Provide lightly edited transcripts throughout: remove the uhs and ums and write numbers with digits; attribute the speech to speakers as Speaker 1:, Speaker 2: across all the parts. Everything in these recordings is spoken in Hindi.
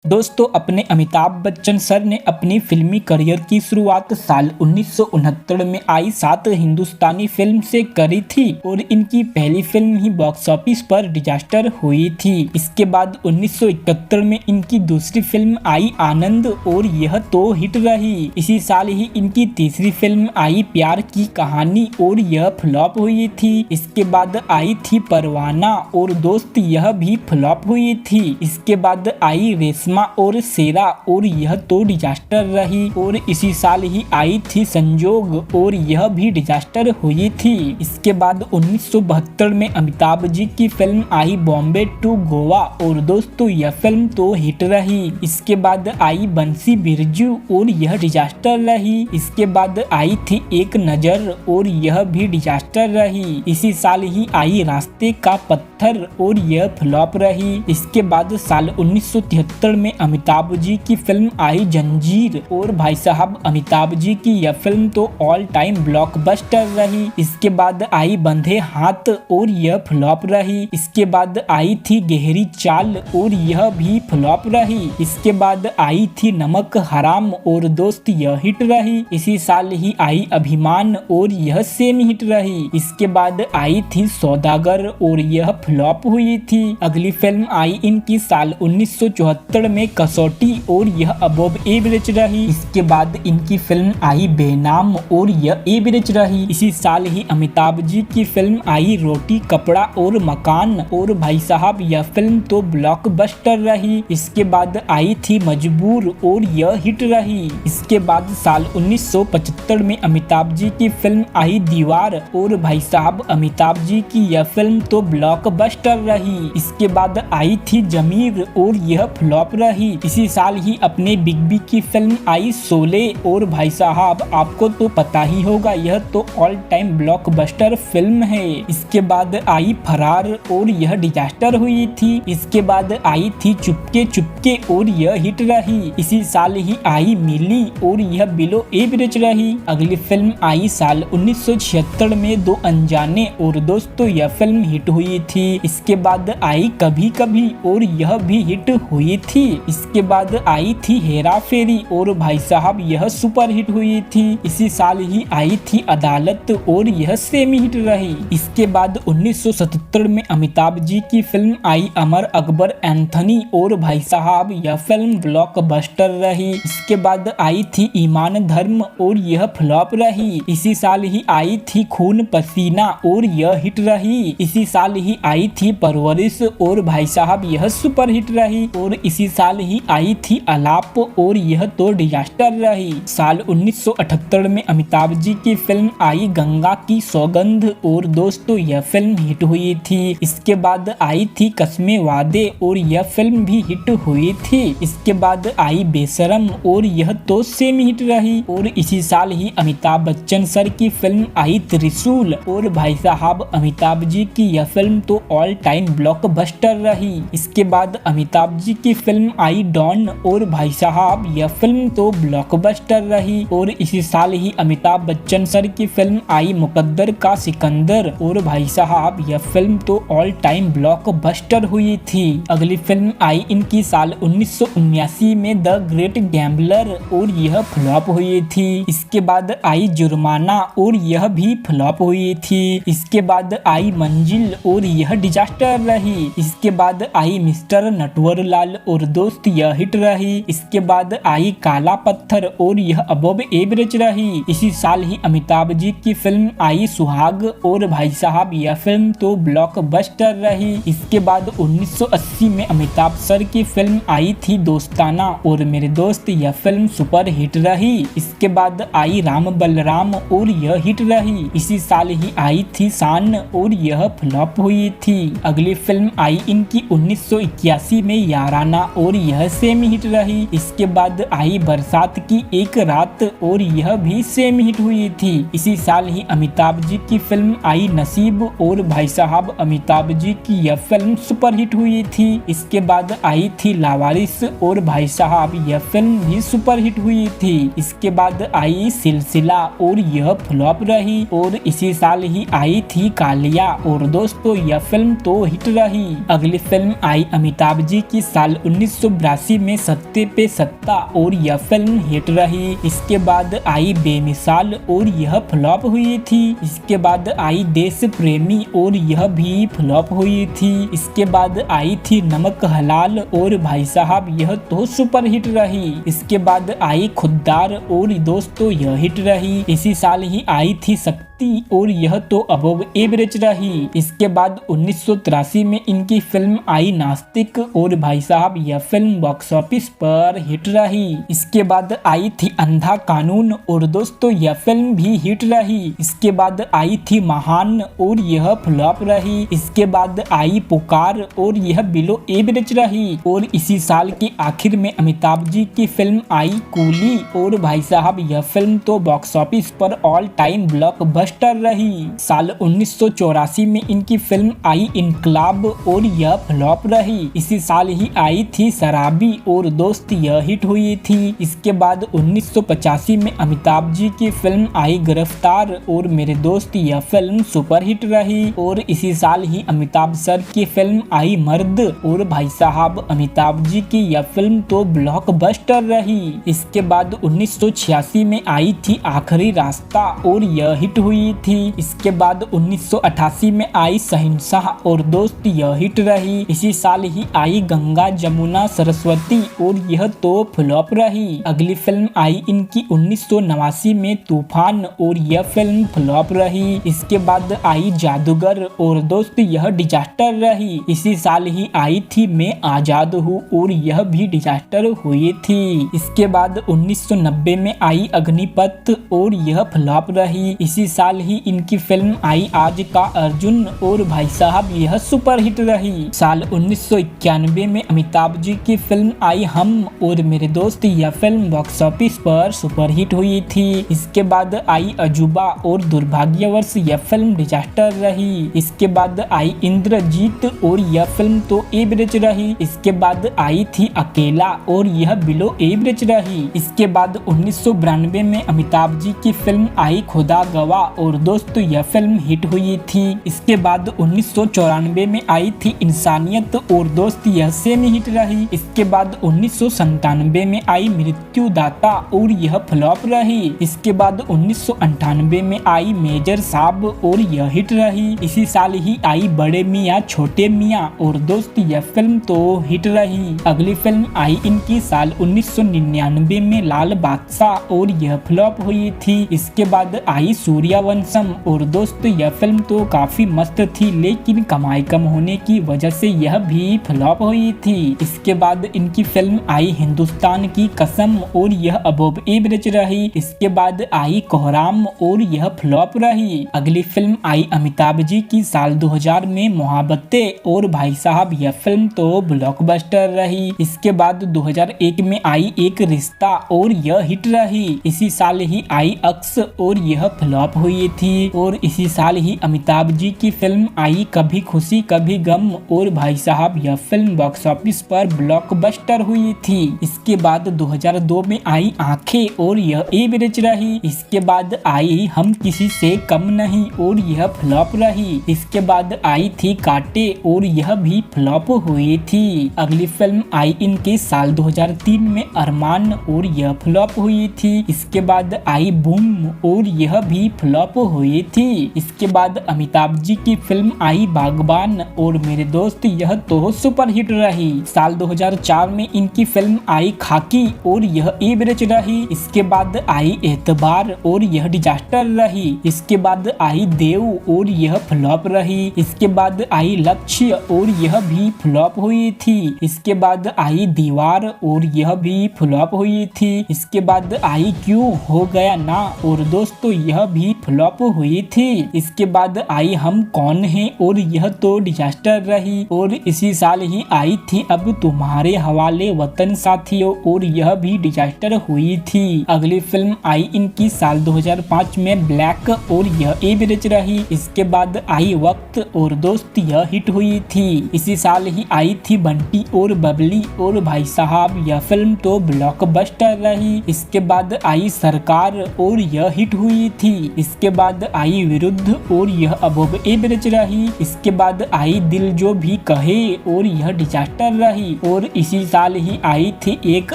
Speaker 1: दोस्तों, अपने अमिताभ बच्चन सर ने अपनी फिल्मी करियर की शुरुआत साल 1969 में आई 7 हिंदुस्तानी फिल्म से करी थी और इनकी पहली फिल्म ही बॉक्स ऑफिस पर डिजास्टर हुई थी। इसके बाद 1971 में इनकी दूसरी फिल्म आई आनंद और यह तो हिट रही। इसी साल ही इनकी तीसरी फिल्म आई प्यार की कहानी और यह फ्लॉप हुई थी। इसके बाद आई थी परवाना और दोस्त, यह भी फ्लॉप हुई थी। इसके बाद आई रेशमा और शेरा और यह तो डिजास्टर रही और इसी साल ही आई थी संजोग और यह भी डिजास्टर हुई थी। इसके बाद 1972 में अमिताभ जी की फिल्म आई बॉम्बे टू गोवा और दोस्तों यह फिल्म तो हिट रही। इसके बाद आई बंसी बिरजू और यह डिजास्टर रही। इसके बाद आई थी एक नजर और यह भी डिजास्टर रही। इसी साल ही आई रास्ते का पत्थर और यह फ्लॉप रही। इसके बाद साल 1973 में अमिताभ जी की फिल्म आई जंजीर और भाई साहब अमिताभ जी की यह फिल्म तो ऑल टाइम ब्लॉकबस्टर रही। इसके बाद आई बंधे हाथ और यह फ्लॉप रही। इसके बाद आई थी गहरी चाल और यह भी फ्लॉप रही। इसके बाद आई थी नमक हराम और दोस्त यह हिट रही। इसी साल ही आई अभिमान और यह सेम हिट रही। इसके बाद आई थी सौदागर और यह फ्लॉप हुई थी। अगली फिल्म आई इनकी साल 1974 में कसौटी और यह अबव एवरेज रही। इसके बाद इनकी फिल्म आई बेनाम और यह एवरेज रही। इसी साल ही अमिताभ जी की फिल्म आई रोटी कपड़ा और मकान और भाई साहब यह फिल्म तो ब्लॉकबस्टर रही। इसके बाद आई थी मजबूर और यह हिट रही। इसके बाद साल 1975 में अमिताभ जी की फिल्म आई दीवार और भाई साहब अमिताभ जी की यह फिल्म तो ब्लॉकबस्टर रही। इसके बाद आई थी जमीर और यह फ्लॉप रही। इसी साल ही अपने बिग बी की फिल्म आई शोले और भाई साहब आपको तो पता ही होगा यह तो ऑल टाइम ब्लॉकबस्टर फिल्म है। इसके बाद आई फरार और यह डिजास्टर हुई थी। इसके बाद आई थी चुपके चुपके और यह हिट रही। इसी साल ही आई मिली और यह बिलो एवरेज रही। अगली फिल्म आई साल 1976 में दो अनजाने और दोस्तों यह फिल्म हिट हुई थी। इसके बाद आई कभी कभी और यह भी हिट हुई थी। इसके बाद आई थी हेरा फेरी और भाई साहब यह सुपर हिट हुई थी। इसी साल ही आई थी अदालत और यह सेमी हिट रही। इसके बाद 1977 में अमिताभ जी की फिल्म आई अमर अकबर एंथनी और भाई साहब यह फिल्म ब्लॉकबस्टर रही। इसके बाद आई थी ईमान धर्म और यह फ्लॉप रही। इसी साल ही आई थी खून पसीना और यह हिट रही। इसी साल ही आई थी परवरिश और भाई साहब यह सुपर हिट रही और इसी साल ही आई थी अलाप और यह तो डिजास्टर रही। साल 1978 में अमिताभ जी की फिल्म आई गंगा की सौगंध और दोस्तों यह फिल्म हिट हुई थी। इसके बाद आई थी कस्मे वादे और यह फिल्म भी हिट हुई थी। इसके बाद आई बेशरम और यह तो सेम हिट रही और इसी साल ही अमिताभ बच्चन सर की फिल्म आई त्रिशूल और भाई साहब अमिताभ जी की यह फिल्म तो ऑल टाइम ब्लॉकबस्टर रही। इसके बाद अमिताभ जी की फिल्म आई डॉन और भाई साहब यह फिल्म तो ब्लॉकबस्टर रही और इसी साल ही अमिताभ बच्चन सर की फिल्म आई मुकद्दर का सिकंदर और भाई साहब यह फिल्म तो ऑल टाइम ब्लॉकबस्टर हुई थी। अगली फिल्म आई इनकी साल 1979 में द ग्रेट गैम्बलर और यह फ्लॉप हुई थी। इसके बाद आई जुर्माना और यह भी फ्लॉप हुई थी। इसके बाद आई मंजिल और यह डिजास्टर रही। इसके बाद आई मिस्टर नटवरलाल और दोस्त यह हिट रही। इसके बाद आई काला पत्थर और यह अबव एवरेज रही। इसी साल ही अमिताभ जी की फिल्म आई सुहाग और भाई साहब यह फिल्म तो ब्लॉकबस्टर रही। इसके बाद 1980 में अमिताभ सर की फिल्म आई थी दोस्ताना और मेरे दोस्त यह फिल्म सुपर हिट रही। इसके बाद आई राम बलराम और यह हिट रही। इसी साल ही आई थी शान और यह फ्लॉप हुई थी। अगली फिल्म आई इनकी 1981 में याराना और यह सेम हिट रही। इसके बाद आई बरसात की एक रात और यह भी सेम हिट हुई थी। इसी साल ही अमिताभ जी की फिल्म आई नसीब और भाई साहब अमिताभ जी की यह फिल्म सुपर हिट हुई थी। इसके बाद आई थी लावारिस और भाई साहब यह फिल्म भी सुपर हिट हुई थी। इसके बाद आई सिलसिला और यह फ्लॉप रही और इसी साल ही आई थी कालिया और दोस्तों यह फिल्म तो हिट रही। अगली फिल्म आई अमिताभ जी की साल 1982 में सत्ते पे सत्ता और यह फिल्म हिट रही। इसके बाद आई बेमिसाल और यह फ्लॉप हुई थी। इसके बाद आई देश प्रेमी और यह भी फ्लॉप हुई थी। इसके बाद आई थी नमक हलाल और भाई साहब यह तो सुपर हिट रही। इसके बाद आई खुद्दार और दोस्तों यह हिट रही। इसी साल ही आई थी शक्ति और यह तो अबव एवरेज रही। इसके बाद 1983 में इनकी फिल्म आई नास्तिक और भाई साहब यह फिल्म बॉक्स ऑफिस पर हिट रही। इसके बाद आई थी अंधा कानून और दोस्तों यह फिल्म भी हिट रही। इसके बाद आई थी महान और यह फ्लॉप रही। इसके बाद आई पुकार और यह बिलो एवरेज रही। और इसी साल के आखिर में अमिताभ जी की फिल्म आई कूली और भाई साहब यह फिल्म तो बॉक्स ऑफिस पर ऑल टाइम ब्लॉकबस्टर रही। साल 1984 में इनकी फिल्म आई इनकलाब और यह फ्लॉप रही। इसी साल ही आई थी शराबी और दोस्त यह हिट हुई थी। इसके बाद 1985 में अमिताभ जी की फिल्म आई गिरफ्तार और मेरे दोस्त यह फिल्म सुपर हिट रही। और इसी साल ही अमिताभ सर की फिल्म आई मर्द और भाई साहब अमिताभ जी की यह फिल्म तो ब्लॉकबस्टर रही। इसके बाद 1986 में आई थी आखिरी रास्ता और यह हिट हुई थी। इसके बाद 1988 में आई शहंशाह और दोस्त यह हिट रही। इसी साल ही आई गंगा जमुना सरस्वती और यह तो फ्लॉप रही। अगली फिल्म आई इनकी 1989 में तूफान और यह फिल्म फ्लॉप रही। इसके बाद आई जादूगर और दोस्त यह डिजास्टर रही। इसी साल ही आई थी मैं आजाद हूँ और यह भी डिजास्टर हुई थी। इसके बाद 1990 में आई अग्निपथ और यह फ्लॉप रही। इसी साल ही इनकी फिल्म आई आज का अर्जुन और भाई साहब यह सुपर हिट रही। साल 1991 में अमिताभ जी की फिल्म आई हम और मेरे दोस्त यह फिल्म बॉक्स ऑफिस पर सुपर हिट हुई थी। इसके बाद आई अजूबा और दुर्भाग्यवश यह फिल्म डिजास्टर रही। इसके बाद आई इंद्रजीत और यह फिल्म तो एवरेज रही। इसके बाद आई थी अकेला और यह बिलो एवरेज रही। इसके बाद 1992 में अमिताभ जी की फिल्म आई खुदा गवाह और दोस्तों यह फिल्म हिट हुई थी। इसके बाद 1994 में आई थी इंसानियत और दोस्त यह सेमी हिट रही। इसके बाद 1997 में आई मृत्युदाता और यह फ्लॉप रही। इसके बाद 1998 में आई मेजर साहब और यह हिट रही। इसी साल ही आई बड़े मियाँ छोटे मियाँ और दोस्त यह फिल्म तो हिट रही। अगली फिल्म आई इनकी साल 1999 में लाल बादशाह और यह फ्लॉप हुई थी। इसके बाद आई सूर्यवंशम और दोस्त यह फिल्म तो काफी मस्त थी लेकिन कमाई कम होने की वजह से यह भी फ्लॉप हुई थी। इसके बाद इनकी फिल्म आई हिंदुस्तान की कसम और यह अबव एवरेज रही। इसके बाद आई कोहराम और यह फ्लॉप रही। अगली फिल्म आई अमिताभ जी की साल 2000 में मोहब्बतें और भाई साहब यह फिल्म तो ब्लॉकबस्टर रही। इसके बाद 2001 में आई एक रिश्ता और यह हिट रही। इसी साल ही आई अक्स और यह फ्लॉप हुई थी। और इसी साल ही अमिताभ जी की फिल्म आई कभी खुशी कभी गम और भाई साहब यह फिल्म बॉक्स ऑफिस पर ब्लॉकबस्टर हुई थी। इसके बाद 2002 में आई आंखें और यह एवरेज रही। इसके बाद आई हम किसी से कम नहीं और यह फ्लॉप रही। इसके बाद आई थी कांटे और यह भी फ्लॉप हुई थी। अगली फिल्म आई इनके साल 2003 में अरमान और यह फ्लॉप हुई थी। इसके बाद आई बूम और यह भी फ्लॉप हुई थी। इसके बाद अमिताभ जी की फिल्म आई बागबान और मेरे दोस्त यह तो सुपर हिट रही। साल 2004 में इनकी फिल्म आई खाकी और यह एवरेज रही। इसके बाद आई एतबार और यह डिजास्टर रही। इसके बाद आई देव और यह फ्लॉप रही। इसके बाद आई लक्ष्य और यह भी फ्लॉप हुई थी। इसके बाद आई दीवार और यह भी फ्लॉप हुई थी। इसके बाद आई क्यों हो गया ना और दोस्तों यह भी फ्लॉप हुई थी। इसके बाद आई हम कौन हैं और यह तो डिजास्टर रही। और इसी साल ही आई थी अब तुम्हारे हवाले वतन साथियों और यह भी डिजास्टर हुई थी। अगली फिल्म आई इनकी साल 2005 में ब्लैक और यह एवरेज रही। इसके बाद आई वक्त और दोस्त यह हिट हुई थी। इसी साल ही आई थी बंटी और बबली और भाई साहब यह फिल्म तो ब्लॉकबस्टर रही। इसके बाद आई सरकार और यह हिट हुई थी। इसके बाद आई विरुद्ध और यह अबव एवरेज रही। इसके बाद आई दिल जो भी कहे और यह डिजास्टर रही। और इसी साल ही आई थी एक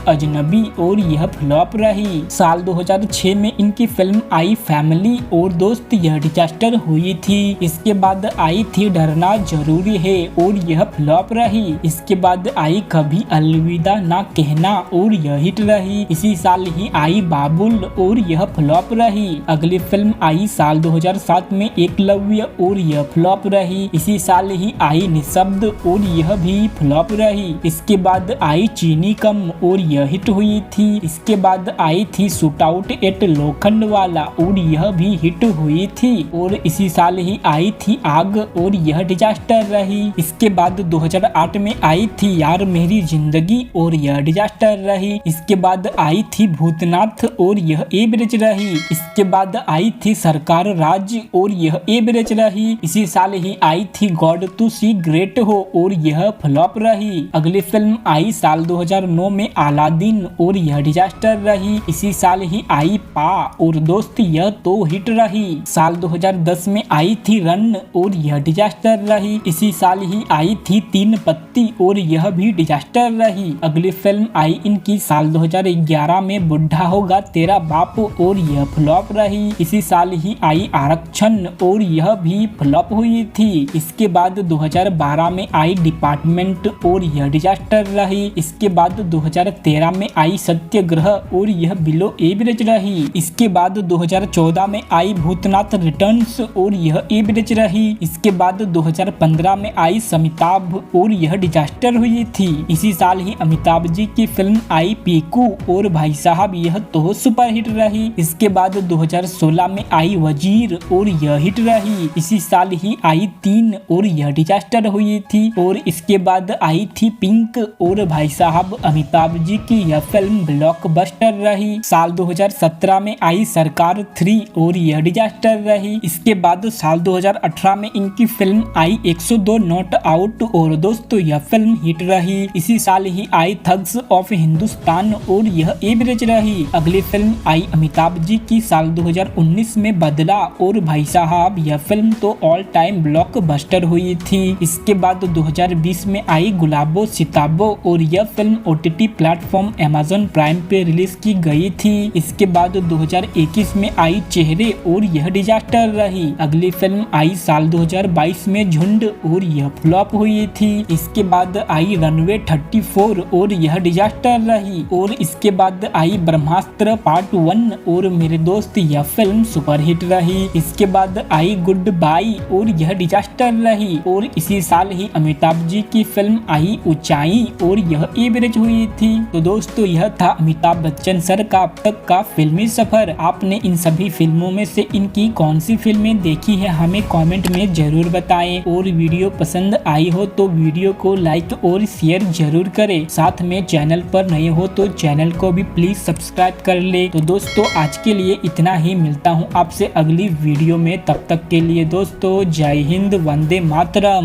Speaker 1: अजनबी और यह फ्लॉप रही। साल 2006 में इनकी फिल्म आई फैमिली और दोस्त, यह डिजास्टर हुई थी। इसके बाद आई थी डरना जरूरी है और यह फ्लॉप रही। इसके बाद आई कभी अलविदा ना कहना और यह हिट रही। इसी साल ही आई बाबुल और यह फ्लॉप रही। अगली फिल्म आई साल 2007 में एकलव्य और यह फ्लॉप रही। इसी साल ही आई निशब्द और यह भी फ्लॉप रही। इसके बाद आई चीनी कम और यह हिट हुई थी। इसके बाद आई थी शूट आउट एट लोखंड वाला और यह भी हिट हुई थी। और इसी साल ही आई थी आग और यह डिजास्टर रही। इसके बाद 2008 में आई थी यार मेरी जिंदगी और यह डिजास्टर रही। इसके बाद आई थी भूतनाथ और यह एवरेज रही। इसके बाद आई थी सरकार राज और यह एवरेज रही। इसी साल ही आई थी गॉड टू सी ग्रेट हो और यह फ्लॉप रही। अगली फिल्म आई साल 2009 में अलादीन और यह डिजास्टर रही। इसी साल ही आई पा और दोस्त, यह तो हिट रही। साल 2010 में आई थी रन और यह डिजास्टर रही। इसी साल ही आई थी तीन पत्ती और यह भी डिजास्टर रही। अगली फिल्म आई इनकी साल 2011 में बुढ़ा होगा तेरा बाप और यह फ्लॉप रही। इसी साल ही आई आरक्षण और यह भी फ्लॉप हुई थी। इसके बाद 2012 में आई डिपार्टमेंट और यह डिजास्टर रही। इसके बाद 2013 में आई सत्याग्रह और यह बिलो एवरेज रही। इसके बाद 2014 में आई भूतनाथ रिटर्न्स और यह एवरेज रही। इसके बाद 2015 में आई समिताभ और यह डिजास्टर हुई थी। इसी साल ही अमिताभ जी की फिल्म आई पीकू और भाई साहब यह तो सुपर हिट रही। इसके बाद 2016 में आई वजीर और यह हिट रही। इसी साल ही आई 3 और यह डिजास्टर हुई थी। और इसके बाद आई थी पिंक और भाई साहब अमिताभ जी की यह फिल्म ब्लॉकबस्टर रही। साल 2017 में आई सरकार 3 और यह डिजास्टर रही। इसके बाद साल 2018 में इनकी फिल्म आई 102 नॉट आउट और दोस्तों यह फिल्म हिट रही। इसी साल ही आई थग्स ऑफ हिंदुस्तान और यह एवरेज रही। अगली फिल्म आई अमिताभ जी की साल 2019 में बदला और भाई साहब यह फिल्म तो ऑल टाइम ब्लॉकबस्टर हुई थी। इसके बाद 2020 में आई गुलाबो सिताबो और यह film OTT platform Amazon prime पे रिलीज की गई थी। इसके बाद 2021 में आई चेहरे और यह डिजास्टर रही। अगली फिल्म आई साल 2022 में झुंड और यह फ्लॉप हुई थी। इसके बाद आई रनवे 34 और यह डिजास्टर रही। और इसके बाद आई ब्रह्मास्त्र पार्ट 1 और मेरे दोस्त यह फिल्म सुपरहिट रही। इसके बाद आई गुड बाय और यह डिजास्टर रही। और इसी साल ही अमिताभ जी की फिल्म आई ऊंचाई और यह एवरेज हुई थी। तो दोस्तों यह था अमिताभ बच्चन सर का अब तक का फिल्मी सफर। आपने इन सभी फिल्मों में से इनकी कौन सी फिल्में देखी है हमें कमेंट में जरूर बताएं। और वीडियो पसंद आई हो तो वीडियो को लाइक और शेयर जरूर करें। साथ में चैनल पर नए हो तो चैनल को भी प्लीज सब्सक्राइब कर ले। तो दोस्तों आज के लिए इतना ही, मिलता हूँ आपसे अगली वीडियो में। तब तक के लिए दोस्तों जय हिंद, वंदे मातरम।